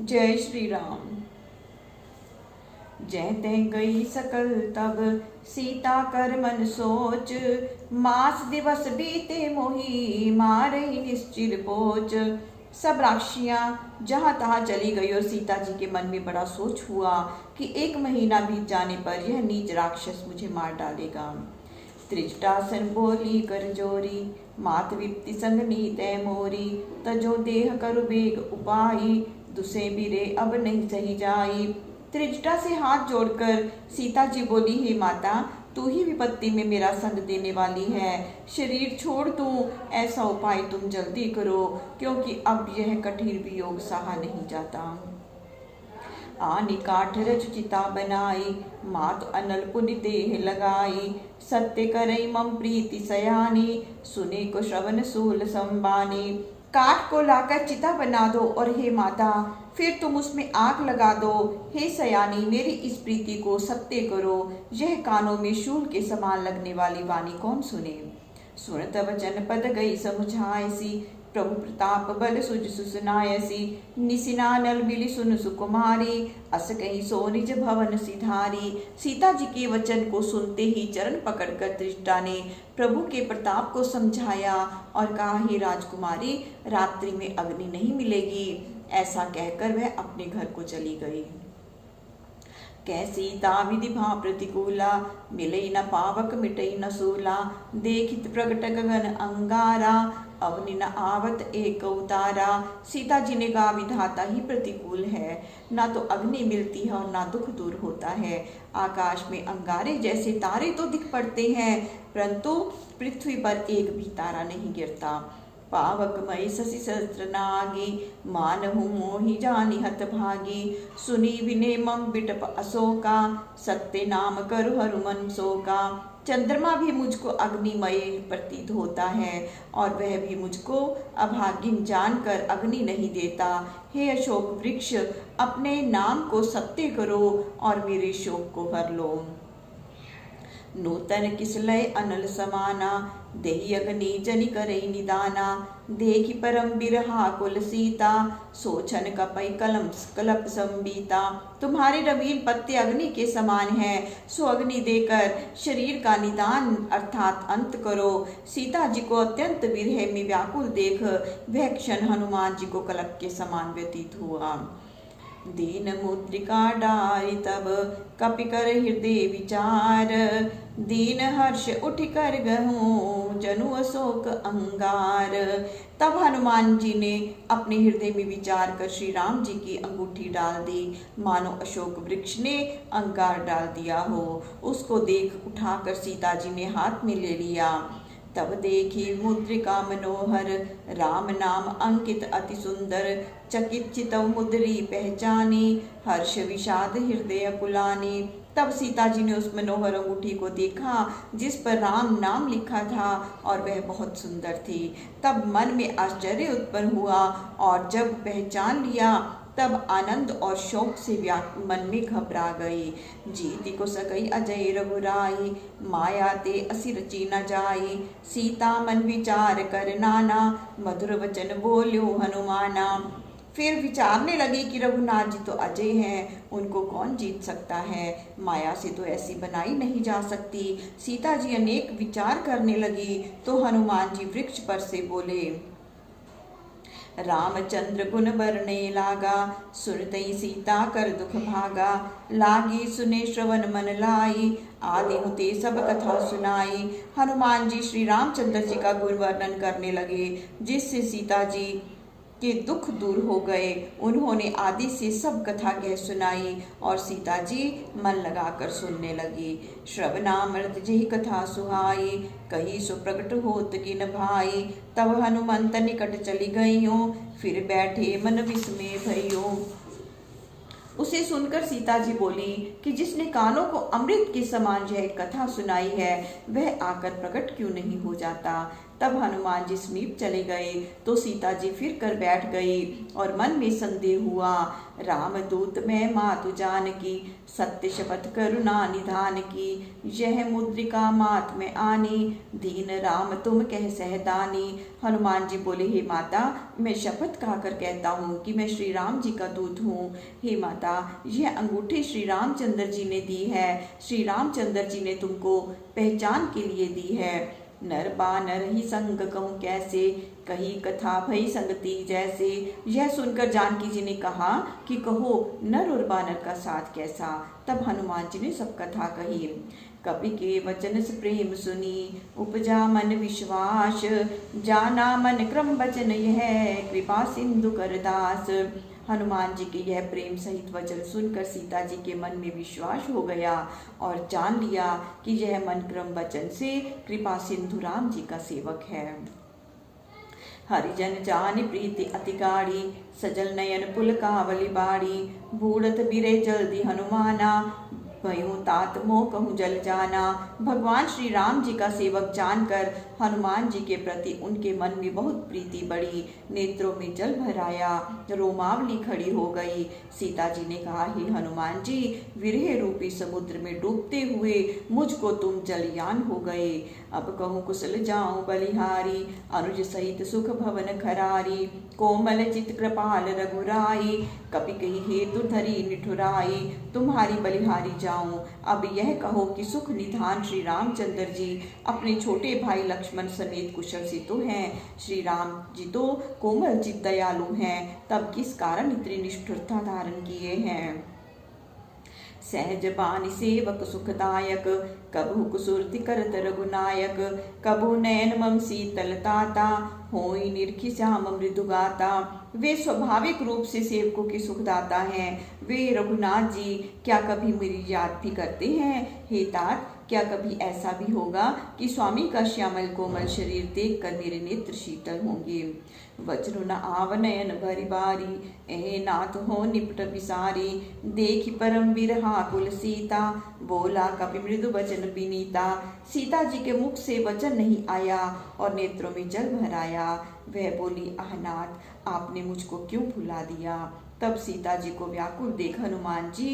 जय श्री राम। जय तै गई सकल तब सीता कर मन सोच, मास दिवस बीते मोही मारे निश्चिर पोच। सब राक्षियां जहां तहां चली गई और सीता जी के मन में बड़ा सोच हुआ कि 1 महीना बीत जाने पर यह नीच राक्षस मुझे मार डालेगा। त्रिजटासन बोली कर जोरी, मात विप्ति संग नीतै मोरी। तजो देह करु बेग उपाई, दुसे बिरे अब नहीं सही जाई। त्रिजटा से हाथ जोड़कर सीता जी बोली, हे माता, तू ही विपत्ति में मेरा संग देने वाली है। शरीर छोड़ दूं ऐसा उपाय तुम जल्दी करो, क्योंकि अब यह कठिन वियोग सहा नहीं जाता। आनी काठ रच चिता बनाई, मात अनल पुनि देह लगाई। सत्य करई मम प्रीति सयानी, सुने को श्रवण सूल संबानी। काठ को लाकर चिता बना दो और हे माता फिर तुम उसमें आग लगा दो। हे सयानी, मेरी इस प्रीति को सत्य करो। यह कानों में शूल के समान लगने वाली वाणी कौन सुने। सुन तब जनपद गई समुझायसी, प्रभु प्रताप बल सुज सुसनायसी। निसिनानल मिली सुन सुकुमारी, अस कहीं सो निज भवन सिधारी। सीता जी के वचन को सुनते ही चरण पकड़कर त्रिजटा ने प्रभु के प्रताप को समझाया और कहा, हे राजकुमारी, रात्रि में अग्नि नहीं मिलेगी। ऐसा कहकर वह अपने घर को चली गई। कैसी विधि भा प्रतिकूला, मिलई न पावक मिटई न सूला। देखित प्रगट गगन अंगारा, अवनि न आवत एक उतारा। सीता जी ने कहा, विधाता ही प्रतिकूल है, ना तो अग्नि मिलती है और ना दुख दूर होता है। आकाश में अंगारे जैसे तारे तो दिख पड़ते हैं, परंतु पृथ्वी पर एक भी तारा नहीं गिरता। पावक मई शशि सहस्त्र नागी, मानहु मोहि जानि हत भागी। सुनी विने मम बिटप अशोका, सत्य नाम करु हरु मन शोका। चंद्रमा भी मुझको अग्निमय प्रतीत होता है और वह भी मुझको अभागिन जानकर अग्नि नहीं देता। हे अशोक वृक्ष, अपने नाम को सत्य करो और मेरे शोक को हर लो। नूतन किसलय अनल समाना, देहि अग्नि जनि करई निदाना। देखि परम बिरहा कुल सीता, सोचन कपई कलम कलप संबीता। तुम्हारे रवीन पत्ते अग्नि के समान हैं, सो अग्नि देकर शरीर का निदान अर्थात अंत करो। सीता जी को अत्यंत विरह में व्याकुल देख वह क्षण हनुमान जी को कलप के समान व्यतीत हुआ। दीन मुद्रिका डारि तब, कपि कर हृदय विचार। दीन हर्ष उठ कर गहूँ, जनु अशोक अंगार। तब हनुमान जी ने अपने हृदय में विचार कर श्री राम जी की अंगूठी डाल दी, मानो अशोक वृक्ष ने अंगार डाल दिया हो। उसको देख उठाकर सीता जी ने हाथ में ले लिया। तब देखी मुद्रिका मनोहर, राम नाम अंकित अति सुंदर। चकित चितव मुद्री पहचानी, हर्ष विषाद हृदय कुलानी। तब सीता जी ने उस मनोहर अंगूठी को देखा जिस पर राम नाम लिखा था और वह बहुत सुंदर थी। तब मन में आश्चर्य उत्पन्न हुआ और जब पहचान लिया तब आनंद और शोक से मन में घबरा गई। जीति को सकई अजय रघुराई, माया ते असि रची न जाई। सीता मन विचार कर नाना, मधुर वचन बोल्यो हनुमाना। फिर विचारने लगी कि रघुनाथ जी तो अजय हैं, उनको कौन जीत सकता है। माया से तो ऐसी बनाई नहीं जा सकती। सीता जी अनेक विचार करने लगी तो हनुमान जी वृक्ष पर से बोले, रामचंद्र गुण बरने लागा, सुनतई सीता कर दुख भागा। लागी सुने श्रवण मन लाई, आदि हुते सब कथा सुनाई। हनुमान जी श्री रामचंद्र जी का गुण वर्णन करने लगे, जिससे सीता जी के दुख दूर हो गए। उन्होंने आदि से सब कथा कह सुनाई और सीता जी मन लगाकर सुनने लगी। श्रवणामृत जही कथा सुहाई, कही सो प्रकट होत किन भाई। तब हनुमंत निकट चली गईयों, फिर बैठे मन विस्मय भइयों। उसे सुनकर सीता जी बोली कि जिसने कानों को अमृत के समान यह कथा सुनाई है वह आकर प्रकट क्यों नहीं हो जाता। तब हनुमान जी समीप चले गए तो सीता जी फिर कर बैठ गई और मन में संदेह हुआ। राम दूत मैं मातु जानकी, सत्य शपथ करुणा निधान की। यह मुद्रिका मात में आनी, दीन राम तुम कह सहदानी। हनुमान जी बोले, हे माता, मैं शपथ खाकर कहता हूँ कि मैं श्री राम जी का दूत हूँ। हे माता, यह अंगूठी श्री रामचंद्र जी ने दी है। श्री रामचंद्र जी ने तुमको पहचान के लिए दी है। नर बानर ही संग कहूँ कैसे, कही कथा भई संगति जैसे। यह सुनकर जानकी जी ने कहा कि कहो नर और बानर का साथ कैसा। तब हनुमान जी ने सब कथा कही। कपि के वचन से प्रेम सुनी, उपजा मन विश्वास। जाना मन क्रम वचन यह, कृपा सिंधु करदास। हनुमान जी के यह प्रेम सहित वचन सुनकर सीता जी के मन में विश्वास हो गया और जान लिया कि यह मन क्रम वचन से कृपा सिंधु राम जी का सेवक है। हरिजन जान प्रीति अति गाड़ी, सजल नयन पुल कावली बाड़ी। बूढ़त बिरे जल्दी हनुमाना, भयूं तात मोह कहूँ जल जाना। भगवान श्री राम जी का सेवक जानकर हनुमान जी के प्रति उनके मन में बहुत प्रीति बढ़ी। नेत्रों में जल भर आया, रोमावली खड़ी हो गई। सीता जी ने कहा, हे हनुमान जी, विरह रूपी समुद्र में डूबते हुए मुझको तुम जलयान हो गए। अब कहूँ कुशल जाऊं बलिहारी, अनुज सहित सुख भवन खरारी। कोमल चित कृपाल रघुराई, कपि कही हेतु धरी निठुराई। तुम्हारी बलिहारी जाऊं, अब यह कहो कि सुख निधान श्री रामचंद्र जी अपने छोटे भाई लक्ष्मण समेत कुशल से तो हैं। श्री राम जी तो कोमल चित दयालु हैं, तब किस कारण इतनी निष्ठुरता धारण किए हैं। सहज बानी सेवक सुखदायक, कबहु कुसुरति करत रघुनायक। कबहु नयन मम शीतल ताता, होई निरखि श्याम मृदु गाता। वे स्वाभाविक रूप से सेवकों के सुखदाता हैं। वे रघुनाथ जी क्या कभी मेरी याद भी करते हैं। हे तात, क्या कभी ऐसा भी होगा कि स्वामी का श्यामल कोमल शरीर देखकर मेरे नेत्र शीतल होंगे। वज्र न आव नयन भरी बारी, एहे नाथ हो निपट विसारी। देखि परम बिरहा कुल सीता, बोला कपि मृदु वचन विनीता। सीता जी के मुख से वचन नहीं आया और नेत्रों में जल भर आया। वह बोली, आह नाथ, आपने मुझको क्यों भुला दिया। तब सीता जी को व्याकुल देख हनुमान जी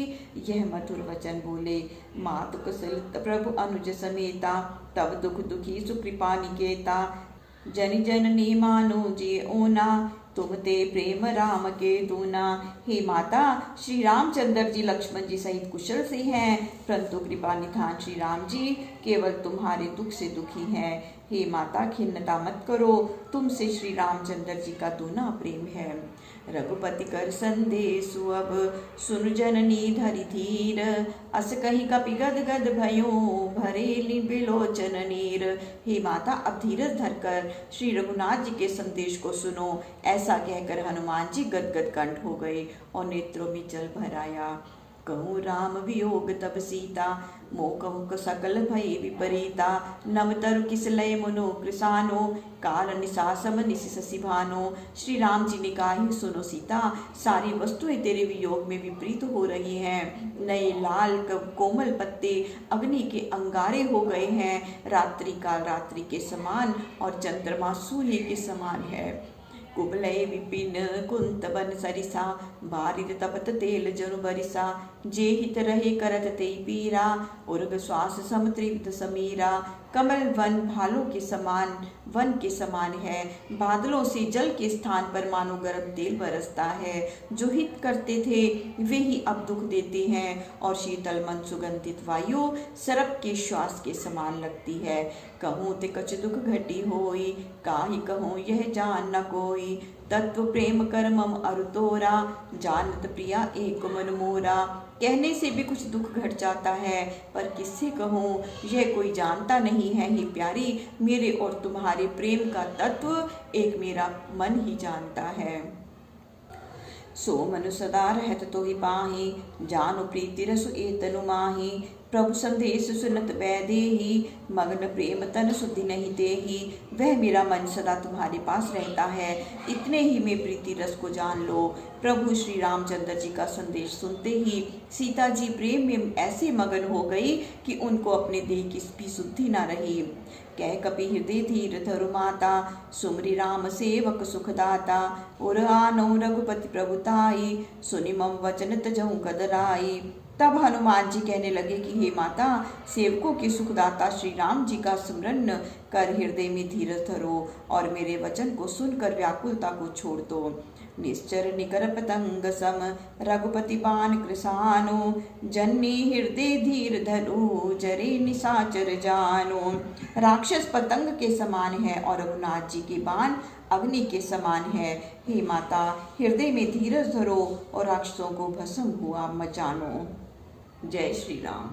यह मधुर वचन बोले, मातु कुशल प्रभु अनुज समेता। तब दुख दुखी सुकृपा निकेता, जन जननी मानो जे ओना। तुम ते प्रेम राम के दूना। हे माता, श्री रामचंद्र जी लक्ष्मण जी सहित कुशल से हैं, परंतु कृपा निधान श्री राम जी केवल तुम्हारे दुख से दुखी हैं। हे माता, खिन्नता मत करो, तुमसे श्री रामचंद्र जी का दूना प्रेम है। रघुपति कर संदेशु अब, सुन जननी धरि धीर। अस कही कपि गद गद भयो, भरेली बिलोचन नीर। हे माता, अब धीरज धरकर श्री रघुनाथ जी के संदेश को सुनो। ऐसा कहकर हनुमान जी गदगद कंठ हो गए और नेत्रों में जल भर आया। कहूँ राम वियोग तब सीता, मोह कहूँ सकल भय विपरीता। नव तरु किस लय मुनो कृसानो, काल निशासम निशिस सिभानो। श्री राम जी ने कहा, ही सुनो सीता, सारी वस्तुएं तेरे वियोग में विपरीत हो रही हैं। नए लाल कोमल पत्ते अग्नि के अंगारे हो गए हैं। रात्रि काल रात्रि के समान और चंद्रमा सूर्य के समान है। कुबलय विपिन कुंत बन सरिसा, बारिद तपत तेल जनु बरिसा। जे हित रहे करत ते पीरा, उर्ग श्वास सम त्रिविध समीरा। कमल वन भालों के समान वन के समान है। बादलों से जल के स्थान पर मानो गर्म तेल बरसता है। जो हित करते थे वे ही अब दुख देते हैं, और शीतल मन सुगंधित वायु सरप के श्वास के समान लगती है। कहूँ ते कछ दुख घटी होई, काहि कहूँ यह जान न कोई। तत्व प्रेम कर मम अरु तोरा, जानत प्रिया एक मन मोरा। कहने से भी कुछ दुख घट जाता है, पर किससे कहूँ, यह कोई जानता नहीं है। ही प्यारी, मेरे और तुम्हारे प्रेम का तत्व एक मेरा मन ही जानता है। सो मनु सदा रहत तो ही पाही, जानु प्रीति रसु एतनु माही। प्रभु संदेश सुनत वैदेही, मग्न प्रेम तन सुधि नहीं देही। वह मेरा मन सदा तुम्हारे पास रहता है, इतने ही में प्रीति रस को जान लो। प्रभु श्री रामचंद्र जी का संदेश सुनते ही सीता जी प्रेम में ऐसे मगन हो गई कि उनको अपने देह की भी शुद्धि न रही। कह कपि हृदय धीर धरु माता, सुमरि राम सेवक सुखदाता। और आनो रघुपति प्रभुताई, सुनि मम वचन तजहु कदराई। तब हनुमान जी कहने लगे कि हे माता, सेवकों के सुखदाता श्री राम जी का स्मरण कर हृदय में धीरज धरो और मेरे वचन को सुनकर व्याकुलता को छोड़ दो। निश्चर निकर पतंग सम, रघुपति बाण कृसानो। जन्नी हृदय धीर धरु, जरे निशाचर जानो। राक्षस पतंग के समान है और रघुनाथ जी के बाण अग्नि के समान है। हे माता, हृदय में धीरज धरो और राक्षसों को भस्म हुआ मत जानो। जय श्री राम।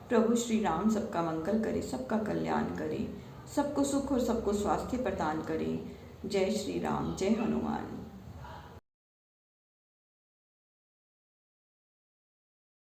प्रभु श्री राम सबका मंगल करे, सबका कल्याण करे, सबको सुख और सबको स्वास्थ्य प्रदान करे। जय श्री राम, जय हनुमान।